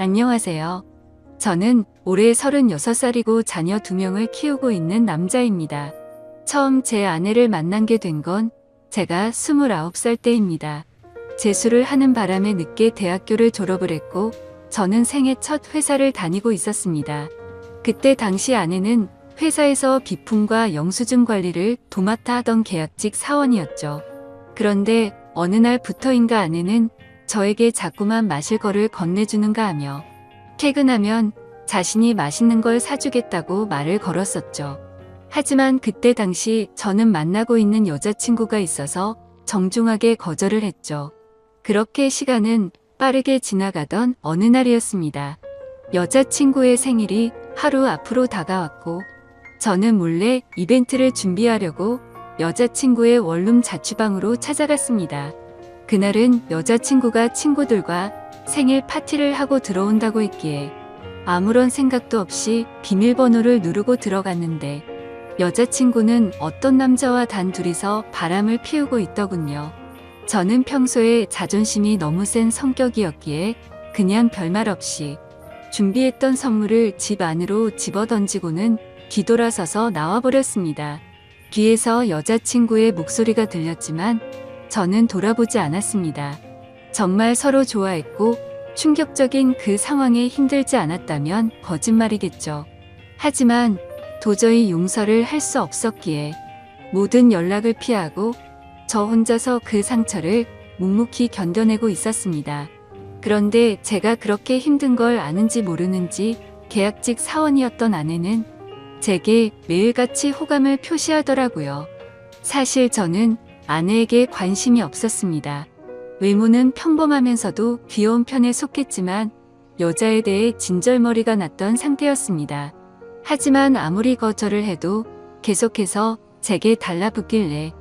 안녕하세요. 저는 올해 36살이고 자녀 2명을 키우고 있는 남자입니다. 처음 제 아내를 만나게 된 건 제가 29살 때입니다. 재수를 하는 바람에 늦게 대학교를 졸업을 했고 저는 생애 첫 회사를 다니고 있었습니다. 그때 당시 아내는 회사에서 비품과 영수증 관리를 도맡아 하던 계약직 사원이었죠. 그런데 어느 날부터인가 아내는 저에게 자꾸만 마실 거를 건네주는가 하며 퇴근하면 자신이 맛있는 걸 사주겠다고 말을 걸었었죠. 하지만 그때 당시 저는 만나고 있는 여자친구가 있어서 정중하게 거절을 했죠. 그렇게 시간은 빠르게 지나가던 어느 날이었습니다. 여자친구의 생일이 하루 앞으로 다가왔고 저는 몰래 이벤트를 준비하려고 여자친구의 원룸 자취방으로 찾아갔습니다. 그날은 여자친구가 친구들과 생일 파티를 하고 들어온다고 했기에 아무런 생각도 없이 비밀번호를 누르고 들어갔는데 여자친구는 어떤 남자와 단 둘이서 바람을 피우고 있더군요. 저는 평소에 자존심이 너무 센 성격이었기에 그냥 별말 없이 준비했던 선물을 집 안으로 집어던지고는 뒤돌아서서 나와버렸습니다. 뒤에서 여자친구의 목소리가 들렸지만 저는 돌아보지 않았습니다. 정말 서로 좋아했고 충격적인 그 상황에 힘들지 않았다면 거짓말이겠죠. 하지만 도저히 용서를 할 수 없었기에 모든 연락을 피하고 저 혼자서 그 상처를 묵묵히 견뎌내고 있었습니다. 그런데 제가 그렇게 힘든 걸 아는지 모르는지 계약직 사원이었던 아내는 제게 매일같이 호감을 표시하더라고요. 사실 저는 아내에게 관심이 없었습니다. 외모는 평범하면서도 귀여운 편에 속했지만 여자에 대해 진절머리가 났던 상태였습니다. 하지만 아무리 거절을 해도 계속해서 제게 달라붙길래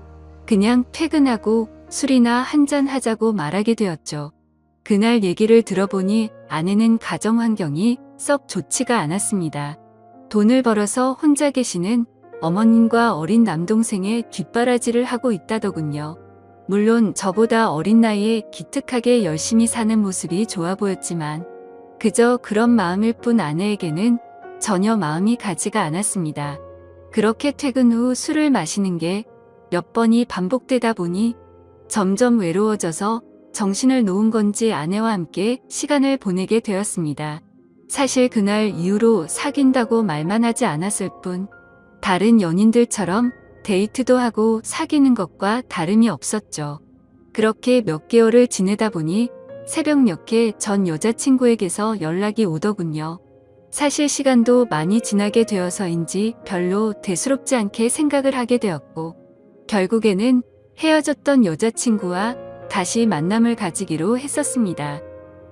그냥 퇴근하고 술이나 한잔 하자고 말하게 되었죠. 그날 얘기를 들어보니 아내는 가정 환경이 썩 좋지가 않았습니다. 돈을 벌어서 혼자 계시는 어머님과 어린 남동생의 뒷바라지를 하고 있다더군요. 물론 저보다 어린 나이에 기특하게 열심히 사는 모습이 좋아 보였지만 그저 그런 마음일 뿐 아내에게는 전혀 마음이 가지가 않았습니다. 그렇게 퇴근 후 술을 마시는 게 몇 번이 반복되다 보니 점점 외로워져서 정신을 놓은 건지 아내와 함께 시간을 보내게 되었습니다. 사실 그날 이후로 사귄다고 말만 하지 않았을 뿐 다른 연인들처럼 데이트도 하고 사귀는 것과 다름이 없었죠. 그렇게 몇 개월을 지내다 보니 새벽녘에 전 여자친구에게서 연락이 오더군요. 사실 시간도 많이 지나게 되어서인지 별로 대수롭지 않게 생각을 하게 되었고 결국에는 헤어졌던 여자친구와 다시 만남을 가지기로 했었습니다.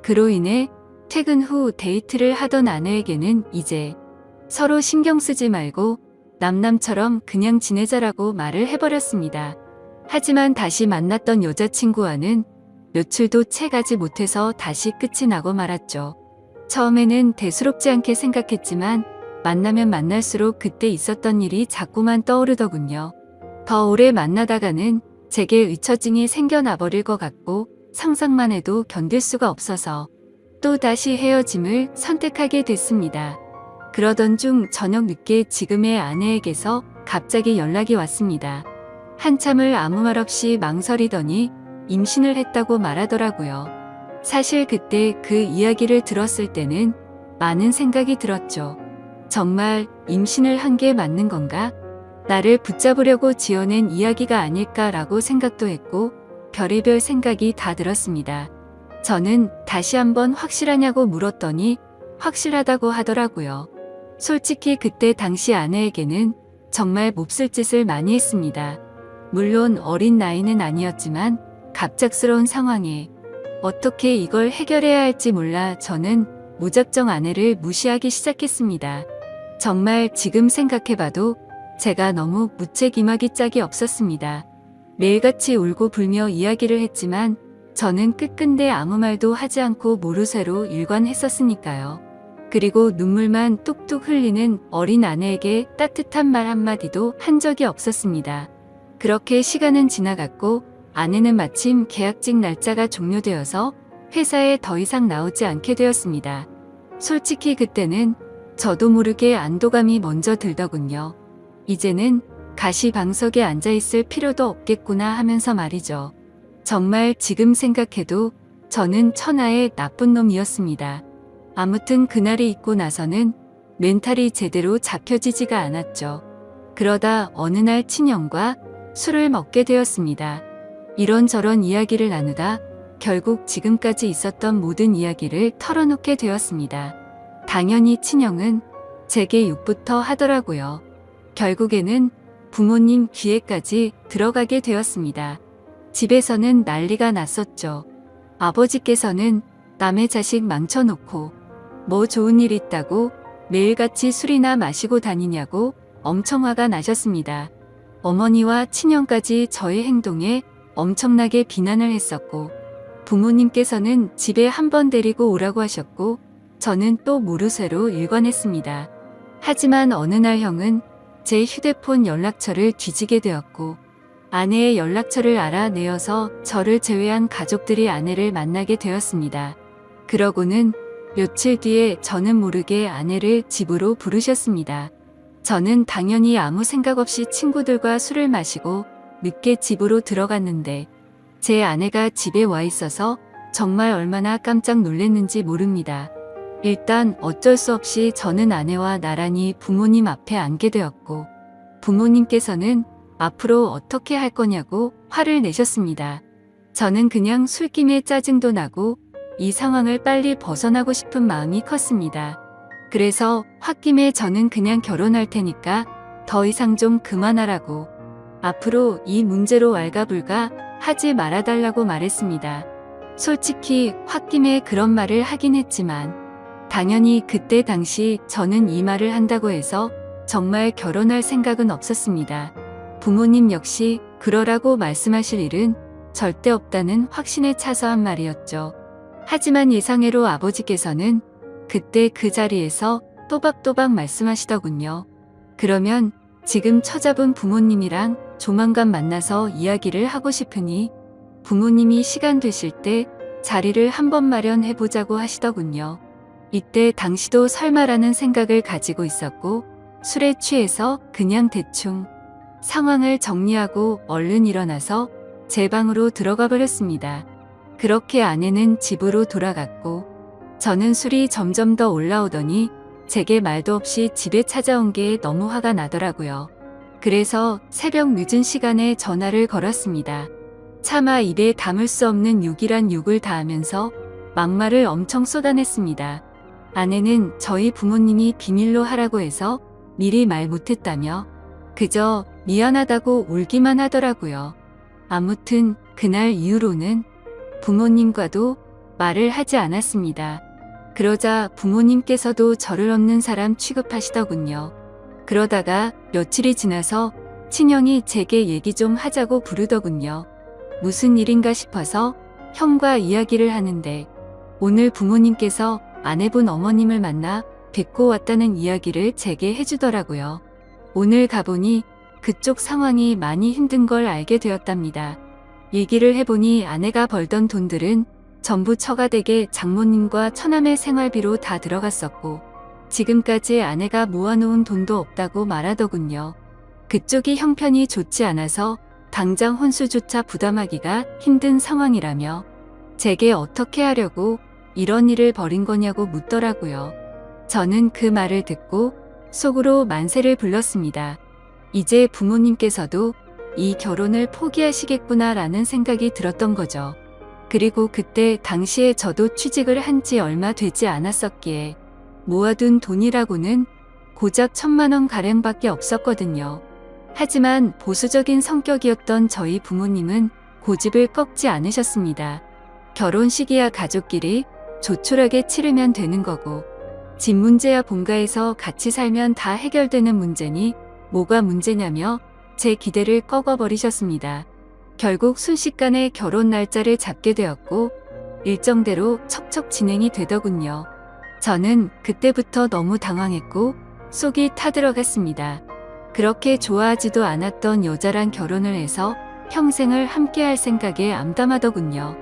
그로 인해 퇴근 후 데이트를 하던 아내에게는 이제 서로 신경 쓰지 말고 남남처럼 그냥 지내자라고 말을 해버렸습니다. 하지만 다시 만났던 여자친구와는 며칠도 채 가지 못해서 다시 끝이 나고 말았죠. 처음에는 대수롭지 않게 생각했지만 만나면 만날수록 그때 있었던 일이 자꾸만 떠오르더군요. 더 오래 만나다가는 제게 의처증이 생겨나 버릴 것 같고 상상만 해도 견딜 수가 없어서 또 다시 헤어짐을 선택하게 됐습니다. 그러던 중 저녁 늦게 지금의 아내에게서 갑자기 연락이 왔습니다. 한참을 아무 말 없이 망설이더니 임신을 했다고 말하더라고요. 사실 그때 그 이야기를 들었을 때는 많은 생각이 들었죠. 정말 임신을 한 게 맞는 건가? 나를 붙잡으려고 지어낸 이야기가 아닐까라고 생각도 했고 별의별 생각이 다 들었습니다. 저는 다시 한번 확실하냐고 물었더니 확실하다고 하더라고요. 솔직히 그때 당시 아내에게는 정말 몹쓸 짓을 많이 했습니다. 물론 어린 나이는 아니었지만 갑작스러운 상황에 어떻게 이걸 해결해야 할지 몰라 저는 무작정 아내를 무시하기 시작했습니다. 정말 지금 생각해봐도 제가 너무 무책임하기 짝이 없었습니다. 매일같이 울고 불며 이야기를 했지만 저는 끝끝내 아무 말도 하지 않고 모르쇠로 일관했었으니까요. 그리고 눈물만 뚝뚝 흘리는 어린 아내에게 따뜻한 말 한마디도 한 적이 없었습니다. 그렇게 시간은 지나갔고 아내는 마침 계약직 날짜가 종료되어서 회사에 더 이상 나오지 않게 되었습니다. 솔직히 그때는 저도 모르게 안도감이 먼저 들더군요. 이제는 가시방석에 앉아있을 필요도 없겠구나 하면서 말이죠. 정말 지금 생각해도 저는 천하의 나쁜 놈이었습니다. 아무튼 그날이 있고 나서는 멘탈이 제대로 잡혀지지가 않았죠. 그러다 어느 날 친형과 술을 먹게 되었습니다. 이런저런 이야기를 나누다 결국 지금까지 있었던 모든 이야기를 털어놓게 되었습니다. 당연히 친형은 제게 욕부터 하더라고요. 결국에는 부모님 귀에까지 들어가게 되었습니다. 집에서는 난리가 났었죠. 아버지께서는 남의 자식 망쳐놓고 뭐 좋은 일 있다고 매일같이 술이나 마시고 다니냐고 엄청 화가 나셨습니다. 어머니와 친형까지 저의 행동에 엄청나게 비난을 했었고, 부모님께서는 집에 한번 데리고 오라고 하셨고 저는 또 모르쇠로 일관했습니다. 하지만 어느 날 형은 제 휴대폰 연락처를 뒤지게 되었고 아내의 연락처를 알아내어서 저를 제외한 가족들이 아내를 만나게 되었습니다. 그러고는 며칠 뒤에 저는 모르게 아내를 집으로 부르셨습니다. 저는 당연히 아무 생각 없이 친구들과 술을 마시고 늦게 집으로 들어갔는데 제 아내가 집에 와 있어서 정말 얼마나 깜짝 놀랐는지 모릅니다. 일단 어쩔 수 없이 저는 아내와 나란히 부모님 앞에 앉게 되었고 부모님께서는 앞으로 어떻게 할 거냐고 화를 내셨습니다. 저는 그냥 술김에 짜증도 나고 이 상황을 빨리 벗어나고 싶은 마음이 컸습니다. 그래서 홧김에 저는 그냥 결혼할 테니까 더 이상 좀 그만하라고, 앞으로 이 문제로 왈가불가 하지 말아달라고 말했습니다. 솔직히 홧김에 그런 말을 하긴 했지만 당연히 그때 당시 저는 이 말을 한다고 해서 정말 결혼할 생각은 없었습니다. 부모님 역시 그러라고 말씀하실 일은 절대 없다는 확신에 차서 한 말이었죠. 하지만 예상외로 아버지께서는 그때 그 자리에서 또박또박 말씀하시더군요. 그러면 지금 처잡은 부모님이랑 조만간 만나서 이야기를 하고 싶으니 부모님이 시간 되실 때 자리를 한번 마련해보자고 하시더군요. 이때 당시도 설마라는 생각을 가지고 있었고 술에 취해서 그냥 대충 상황을 정리하고 얼른 일어나서 제 방으로 들어가 버렸습니다. 그렇게 아내는 집으로 돌아갔고 저는 술이 점점 더 올라오더니 제게 말도 없이 집에 찾아온 게 너무 화가 나더라고요. 그래서 새벽 늦은 시간에 전화를 걸었습니다. 차마 입에 담을 수 없는 욕이란 욕을 다하면서 막말을 엄청 쏟아냈습니다. 아내는 저희 부모님이 비밀로 하라고 해서 미리 말 못했다며 그저 미안하다고 울기만 하더라고요. 아무튼 그날 이후로는 부모님과도 말을 하지 않았습니다. 그러자 부모님께서도 저를 없는 사람 취급하시더군요. 그러다가 며칠이 지나서 친형이 제게 얘기 좀 하자고 부르더군요. 무슨 일인가 싶어서 형과 이야기를 하는데 오늘 부모님께서 아내분 어머님을 만나 뵙고 왔다는 이야기를 제게 해주더라고요. 오늘 가보니 그쪽 상황이 많이 힘든 걸 알게 되었답니다. 얘기를 해보니 아내가 벌던 돈들은 전부 처가댁에 장모님과 처남의 생활비로 다 들어갔었고 지금까지 아내가 모아놓은 돈도 없다고 말하더군요. 그쪽이 형편이 좋지 않아서 당장 혼수조차 부담하기가 힘든 상황이라며 제게 어떻게 하려고 이런 일을 벌인 거냐고 묻더라고요. 저는 그 말을 듣고 속으로 만세를 불렀습니다. 이제 부모님께서도 이 결혼을 포기하시겠구나 라는 생각이 들었던 거죠. 그리고 그때 당시에 저도 취직을 한 지 얼마 되지 않았었기에 모아둔 돈이라고는 고작 1,000만 원 가량밖에 없었거든요. 하지만 보수적인 성격이었던 저희 부모님은 고집을 꺾지 않으셨습니다. 결혼식이야 가족끼리 조촐하게 치르면 되는 거고 집 문제야 본가에서 같이 살면 다 해결되는 문제니 뭐가 문제냐며 제 기대를 꺾어버리셨습니다. 결국 순식간에 결혼 날짜를 잡게 되었고 일정대로 척척 진행이 되더군요. 저는 그때부터 너무 당황했고 속이 타들어갔습니다. 그렇게 좋아하지도 않았던 여자랑 결혼을 해서 평생을 함께할 생각에 암담하더군요.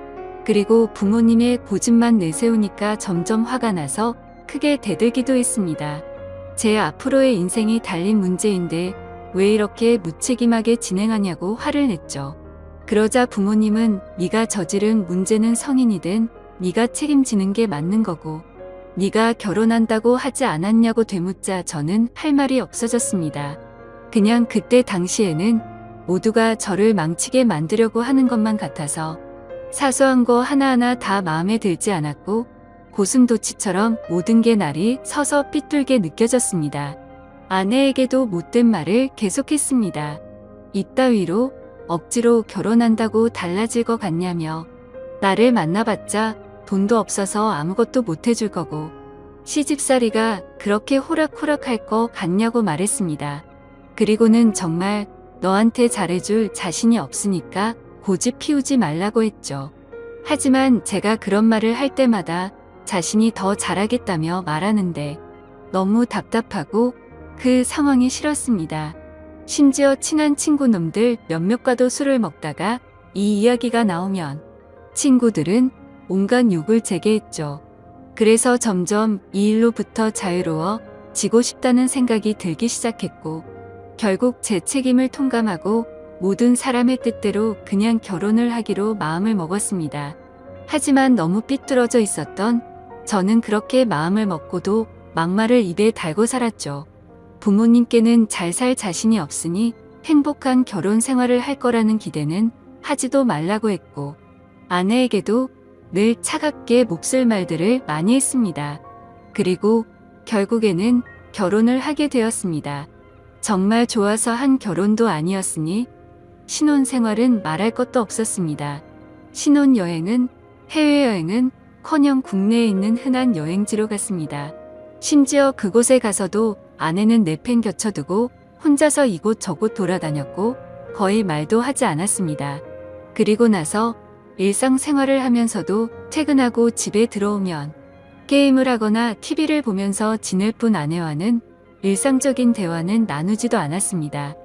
그리고 부모님의 고집만 내세우니까 점점 화가 나서 크게 대들기도 했습니다. 제 앞으로의 인생이 달린 문제인데 왜 이렇게 무책임하게 진행하냐고 화를 냈죠. 그러자 부모님은 네가 저지른 문제는 성인이든 네가 책임지는 게 맞는 거고 네가 결혼한다고 하지 않았냐고 되묻자 저는 할 말이 없어졌습니다. 그냥 그때 당시에는 모두가 저를 망치게 만들려고 하는 것만 같아서 사소한 거 하나하나 다 마음에 들지 않았고 고슴도치처럼 모든 게 날이 서서 삐뚤게 느껴졌습니다. 아내에게도 못된 말을 계속했습니다. 이따위로 억지로 결혼한다고 달라질 것 같냐며 나를 만나봤자 돈도 없어서 아무것도 못 해줄 거고 시집살이가 그렇게 호락호락할 것 같냐고 말했습니다. 그리고는 정말 너한테 잘해줄 자신이 없으니까 고집 피우지 말라고 했죠. 하지만 제가 그런 말을 할 때마다 자신이 더 잘하겠다며 말하는데 너무 답답하고 그 상황이 싫었습니다. 심지어 친한 친구 놈들 몇몇과도 술을 먹다가 이 이야기가 나오면 친구들은 온갖 욕을 제게 했죠. 그래서 점점 이 일로부터 자유로워지고 싶다는 생각이 들기 시작했고 결국 제 책임을 통감하고 모든 사람의 뜻대로 그냥 결혼을 하기로 마음을 먹었습니다. 하지만 너무 삐뚤어져 있었던 저는 그렇게 마음을 먹고도 막말을 입에 달고 살았죠. 부모님께는 잘 살 자신이 없으니 행복한 결혼 생활을 할 거라는 기대는 하지도 말라고 했고 아내에게도 늘 차갑게 몹쓸 말들을 많이 했습니다. 그리고 결국에는 결혼을 하게 되었습니다. 정말 좋아서 한 결혼도 아니었으니 신혼생활은 말할 것도 없었습니다. 신혼여행은 해외여행은 커녕 국내에 있는 흔한 여행지로 갔습니다. 심지어 그곳에 가서도 아내는 내팽겨쳐두고 혼자서 이곳 저곳 돌아다녔고 거의 말도 하지 않았습니다. 그리고 나서 일상생활을 하면서도 퇴근하고 집에 들어오면 게임을 하거나 TV를 보면서 지낼 뿐 아내와는 일상적인 대화는 나누지도 않았습니다.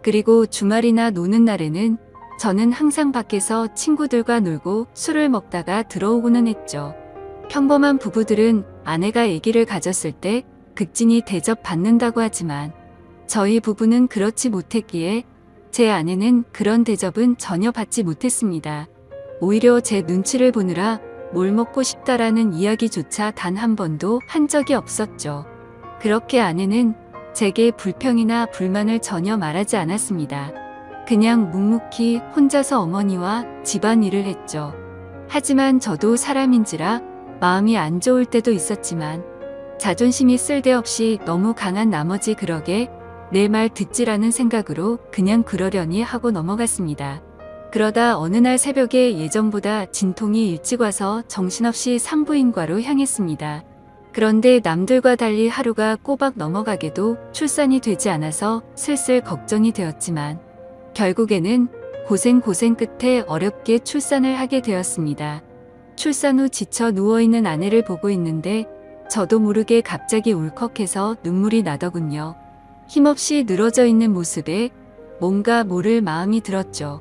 그리고 주말이나 노는 날에는 저는 항상 밖에서 친구들과 놀고 술을 먹다가 들어오고는 했죠. 평범한 부부들은 아내가 아기를 가졌을 때 극진히 대접받는다고 하지만 저희 부부는 그렇지 못했기에 제 아내는 그런 대접은 전혀 받지 못했습니다. 오히려 제 눈치를 보느라 뭘 먹고 싶다라는 이야기조차 단 한 번도 한 적이 없었죠. 그렇게 아내는 제게 불평이나 불만을 전혀 말하지 않았습니다. 그냥 묵묵히 혼자서 어머니와 집안일을 했죠. 하지만 저도 사람인지라 마음이 안 좋을 때도 있었지만 자존심이 쓸데없이 너무 강한 나머지 그러게 내 말 듣지라는 생각으로 그냥 그러려니 하고 넘어갔습니다. 그러다 어느 날 새벽에 예정보다 진통이 일찍 와서 정신없이 산부인과로 향했습니다. 그런데 남들과 달리 하루가 꼬박 넘어가게도 출산이 되지 않아서 슬슬 걱정이 되었지만 결국에는 고생 끝에 어렵게 출산을 하게 되었습니다. 출산 후 지쳐 누워있는 아내를 보고 있는데 저도 모르게 갑자기 울컥해서 눈물이 나더군요. 힘없이 늘어져 있는 모습에 뭔가 모를 마음이 들었죠.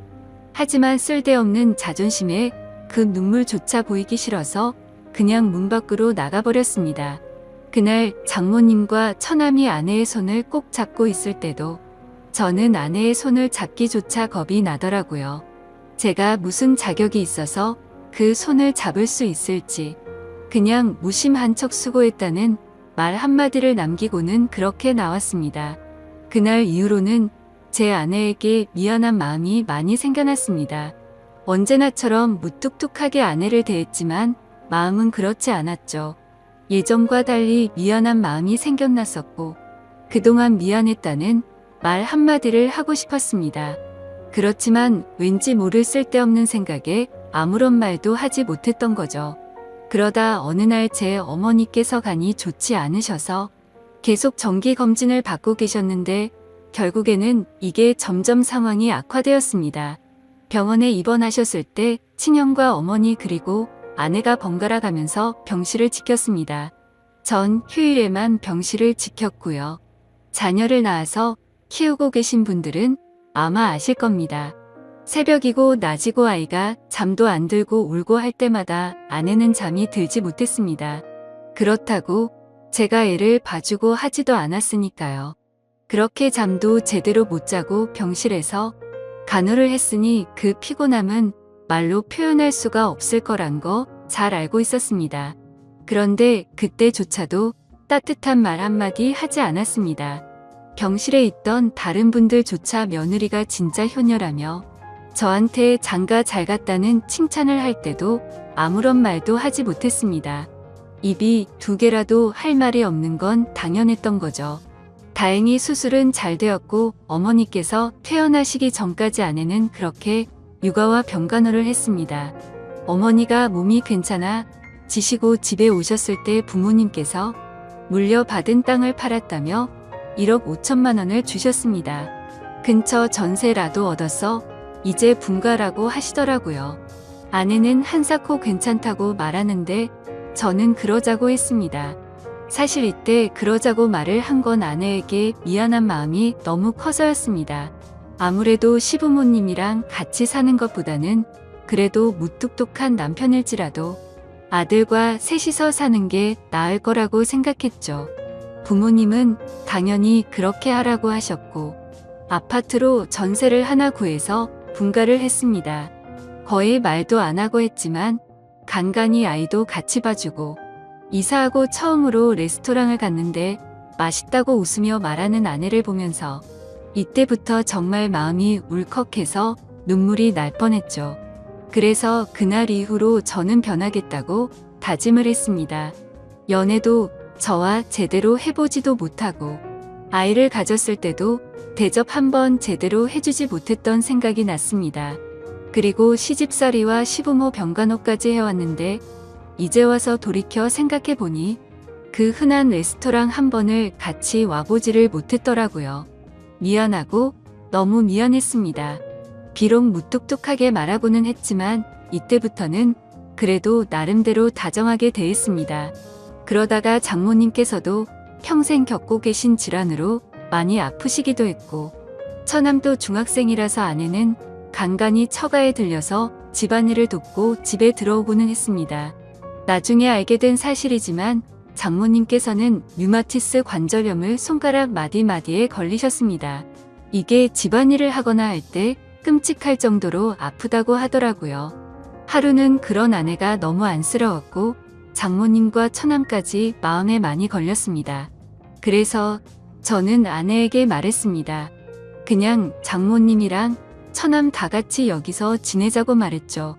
하지만 쓸데없는 자존심에 그 눈물조차 보이기 싫어서 그냥 문 밖으로 나가버렸습니다. 그날 장모님과 처남이 아내의 손을 꼭 잡고 있을 때도 저는 아내의 손을 잡기조차 겁이 나더라고요. 제가 무슨 자격이 있어서 그 손을 잡을 수 있을지 그냥 무심한 척 수고했다는 말 한마디를 남기고는 그렇게 나왔습니다. 그날 이후로는 제 아내에게 미안한 마음이 많이 생겨났습니다. 언제나처럼 무뚝뚝하게 아내를 대했지만 마음은 그렇지 않았죠. 예전과 달리 미안한 마음이 생겨났었고 그동안 미안했다는 말 한마디를 하고 싶었습니다. 그렇지만 왠지 모를 쓸데없는 생각에 아무런 말도 하지 못했던 거죠. 그러다 어느 날 제 어머니께서 간이 좋지 않으셔서 계속 정기검진을 받고 계셨는데 결국에는 이게 점점 상황이 악화되었습니다. 병원에 입원하셨을 때 친형과 어머니 그리고 아내가 번갈아 가면서 병실을 지켰습니다. 전 휴일에만 병실을 지켰고요. 자녀를 낳아서 키우고 계신 분들은 아마 아실 겁니다. 새벽이고 낮이고 아이가 잠도 안 들고 울고 할 때마다 아내는 잠이 들지 못했습니다. 그렇다고 제가 애를 봐주고 하지도 않았으니까요. 그렇게 잠도 제대로 못 자고 병실에서 간호를 했으니 그 피곤함은 말로 표현할 수가 없을 거란 거 잘 알고 있었습니다. 그런데 그때조차도 따뜻한 말 한마디 하지 않았습니다. 병실에 있던 다른 분들조차 며느리가 진짜 효녀라며 저한테 장가 잘 갔다는 칭찬을 할 때도 아무런 말도 하지 못했습니다. 입이 두 개라도 할 말이 없는 건 당연했던 거죠. 다행히 수술은 잘 되었고 어머니께서 퇴원하시기 전까지 아내는 그렇게 육아와 병간호를 했습니다. 어머니가 몸이 괜찮아 지시고 집에 오셨을 때 부모님께서 물려받은 땅을 팔았다며 1억 5천만 원을 주셨습니다. 근처 전세라도 얻어서 이제 분가라고 하시더라고요. 아내는 한사코 괜찮다고 말하는데 저는 그러자고 했습니다. 사실 이때 그러자고 말을 한 건 아내에게 미안한 마음이 너무 커서였습니다. 아무래도 시부모님이랑 같이 사는 것보다는 그래도 무뚝뚝한 남편일지라도 아들과 셋이서 사는 게 나을 거라고 생각했죠. 부모님은 당연히 그렇게 하라고 하셨고 아파트로 전세를 하나 구해서 분가를 했습니다. 거의 말도 안 하고 했지만 간간히 아이도 같이 봐주고 이사하고 처음으로 레스토랑을 갔는데 맛있다고 웃으며 말하는 아내를 보면서 이때부터 정말 마음이 울컥해서 눈물이 날 뻔했죠. 그래서 그날 이후로 저는 변하겠다고 다짐을 했습니다. 연애도 저와 제대로 해보지도 못하고 아이를 가졌을 때도 대접 한번 제대로 해주지 못했던 생각이 났습니다. 그리고 시집살이와 시부모 병간호까지 해왔는데 이제 와서 돌이켜 생각해보니 그 흔한 레스토랑 한 번을 같이 와보지를 못했더라고요. 미안하고 너무 미안했습니다. 비록 무뚝뚝하게 말하고는 했지만 이때부터는 그래도 나름대로 다정하게 대했습니다. 그러다가 장모님께서도 평생 겪고 계신 질환으로 많이 아프시기도 했고 처남도 중학생이라서 아내는 간간히 처가에 들려서 집안일을 돕고 집에 들어오고는 했습니다. 나중에 알게 된 사실이지만 장모님께서는 류마티스 관절염을 손가락 마디마디에 걸리셨습니다. 이게 집안일을 하거나 할 때 끔찍할 정도로 아프다고 하더라고요. 하루는 그런 아내가 너무 안쓰러웠고 장모님과 처남까지 마음에 많이 걸렸습니다. 그래서 저는 아내에게 말했습니다. 그냥 장모님이랑 처남 다 같이 여기서 지내자고 말했죠.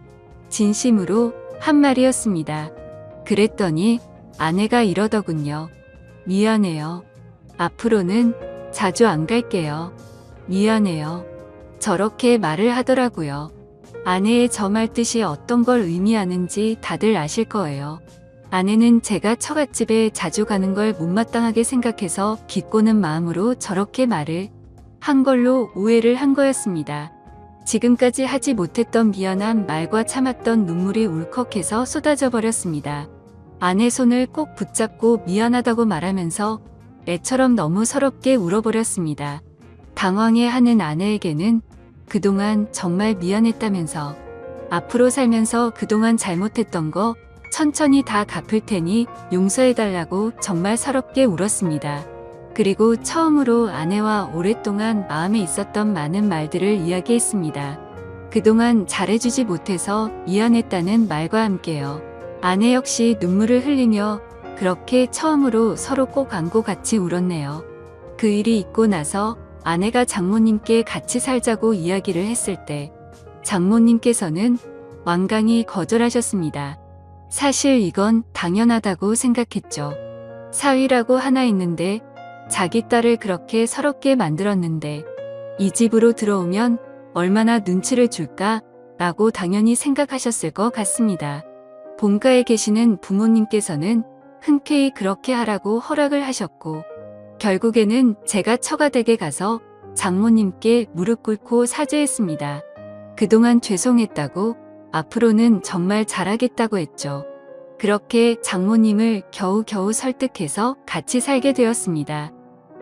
진심으로 한 말이었습니다. 그랬더니 아내가 이러더군요. 미안해요. 앞으로는 자주 안 갈게요. 미안해요. 저렇게 말을 하더라고요. 아내의 저 말 뜻이 어떤 걸 의미하는지 다들 아실 거예요. 아내는 제가 처갓집에 자주 가는 걸 못마땅하게 생각해서 비꼬는 마음으로 저렇게 말을 한 걸로 오해를 한 거였습니다. 지금까지 하지 못했던 미안한 말과 참았던 눈물이 울컥해서 쏟아져 버렸습니다. 아내 손을 꼭 붙잡고 미안하다고 말하면서 애처럼 너무 서럽게 울어버렸습니다. 당황해하는 아내에게는 그동안 정말 미안했다면서 앞으로 살면서 그동안 잘못했던 거 천천히 다 갚을 테니 용서해달라고 정말 서럽게 울었습니다. 그리고 처음으로 아내와 오랫동안 마음에 있었던 많은 말들을 이야기했습니다. 그동안 잘해주지 못해서 미안했다는 말과 함께요. 아내 역시 눈물을 흘리며 그렇게 처음으로 서로 꼭 안고 같이 울었네요. 그 일이 있고 나서 아내가 장모님께 같이 살자고 이야기를 했을 때 장모님께서는 완강히 거절하셨습니다. 사실 이건 당연하다고 생각했죠. 사위라고 하나 있는데 자기 딸을 그렇게 서럽게 만들었는데 이 집으로 들어오면 얼마나 눈치를 줄까 라고 당연히 생각하셨을 것 같습니다. 본가에 계시는 부모님께서는 흔쾌히 그렇게 하라고 허락을 하셨고 결국에는 제가 처가댁에 가서 장모님께 무릎 꿇고 사죄했습니다. 그동안 죄송했다고 앞으로는 정말 잘하겠다고 했죠. 그렇게 장모님을 겨우겨우 설득해서 같이 살게 되었습니다.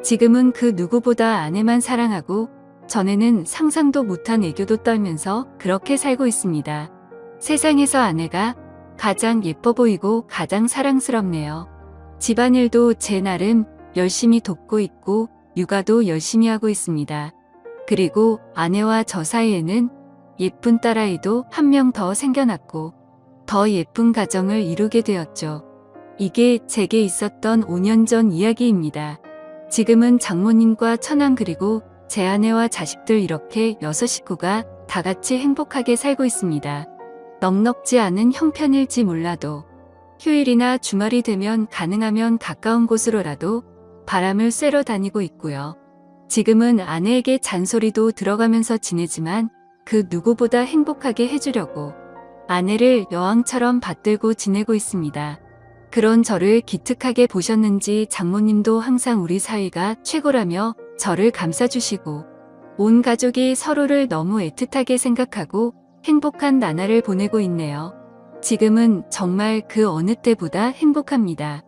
지금은 그 누구보다 아내만 사랑하고 전에는 상상도 못한 애교도 떨면서 그렇게 살고 있습니다. 세상에서 아내가 가장 예뻐 보이고 가장 사랑스럽네요. 집안일도 제 나름 열심히 돕고 있고 육아도 열심히 하고 있습니다. 그리고 아내와 저 사이에는 예쁜 딸아이도 한 명 더 생겨났고 더 예쁜 가정을 이루게 되었죠. 이게 제게 있었던 5년 전 이야기입니다. 지금은 장모님과 처남 그리고 제 아내와 자식들 이렇게 6식구가 다 같이 행복하게 살고 있습니다. 넉넉지 않은 형편일지 몰라도 휴일이나 주말이 되면 가능하면 가까운 곳으로라도 바람을 쐬러 다니고 있고요. 지금은 아내에게 잔소리도 들어가면서 지내지만 그 누구보다 행복하게 해주려고 아내를 여왕처럼 받들고 지내고 있습니다. 그런 저를 기특하게 보셨는지 장모님도 항상 우리 사이가 최고라며 저를 감싸주시고 온 가족이 서로를 너무 애틋하게 생각하고 행복한 나날을 보내고 있네요. 지금은 정말 그 어느 때보다 행복합니다.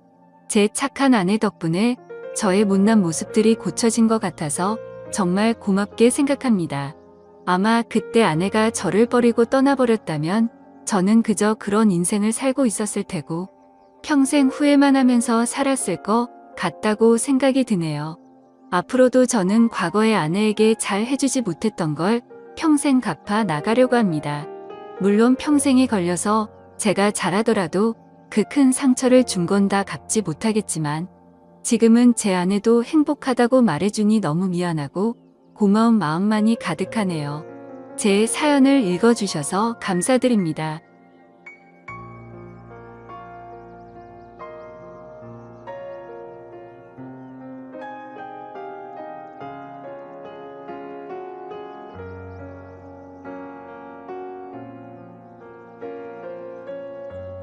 제 착한 아내 덕분에 저의 못난 모습들이 고쳐진 것 같아서 정말 고맙게 생각합니다. 아마 그때 아내가 저를 버리고 떠나버렸다면 저는 그저 그런 인생을 살고 있었을 테고 평생 후회만 하면서 살았을 것 같다고 생각이 드네요. 앞으로도 저는 과거의 아내에게 잘 해주지 못했던 걸 평생 갚아 나가려고 합니다. 물론 평생이 걸려서 제가 잘하더라도 그 큰 상처를 준 건 다 갚지 못하겠지만 지금은 제 아내도 행복하다고 말해주니 너무 미안하고 고마운 마음만이 가득하네요. 제 사연을 읽어주셔서 감사드립니다.